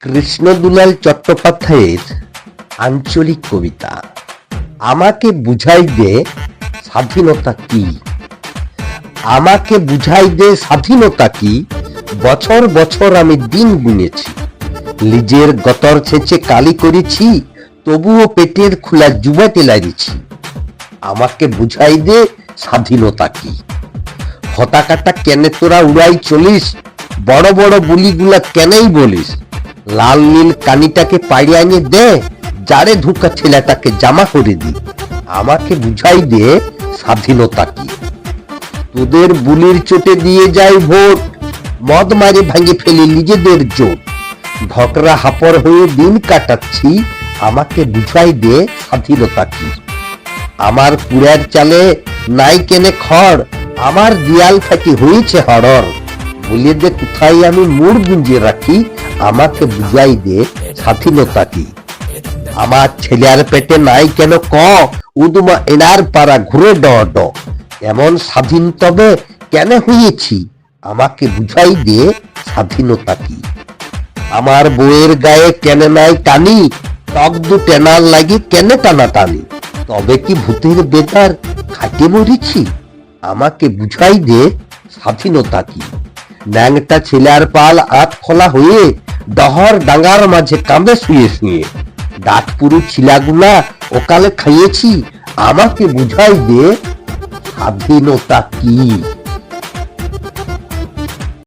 কৃষ্ণদুলাল চট্টোপাধ্যায়ের আঞ্চলিক কবিতা আমাকে বুঝাই দে স্বাধীনতা কি। আমাকে বুঝাই দে স্বাধীনতা কি, বছর বছর আমি দিন গুনেছি, লিজের গতর ছেঁচে কালি করেছি, তবুও পেটের খোলা জুবাতে লাগিয়েছি। আমাকে বুঝাই দে স্বাধীনতা কি। হতাকাটা কেনে তোরা উড়াই চলিস, বড় বড় বুলিগুলা কেনেই বলিস, লাল নীল কানিটাকে পাড়িয়ে আনে দে, যারে ধুকা ছেলেটাকে জামা করে দি। আমাকে বুঝাই দে স্বাধীনতা কি। তোদের বুলির চোটে দিয়ে যাই ভোট, মদ মারে ভাঙে ফেলে নিজেদের জোট, ঢকরা হাপর হয়ে দিন কাটাচ্ছি, আমাকে বুঝাই দে স্বাধীনতা কি। আমার কুড়ার চালে নাই কেনে খড়, আমার দিয়াল ফাঁকি হয়েছে হড়র, বলে দে কোথায় আমি মুড় গুঞ্জে রাখি, আমাকে বুঝাই দে স্বাধীনতা কি। আমার ছেলের পেটে নাই কেন ক, উদমা এনার পাড়া ঘুরে ড ড, এমন স্বাধীন তবে কেন হয়েছি, আমাকে বুঝাই দে স্বাধীনতা কি। আমার বউয়ের গায়ে কেন নাই টানি, টক দু টেনার লাগে কেন টানা টানি, তবে কি ভূতের বেতার খাটে মরেছি, আমাকে বুঝাই দে স্বাধীনতা কি। ন্যাংটা ছেলের পাল আত খোলা হয়ে ডহর ডাঙ্গার মাঝে কাঁদে শুয়ে শুয়ে, ডাকপুরু ছিলাগুলা ওকালে খাইয়েছি, আমাকে বুঝাই দে স্বাধীনতা কি।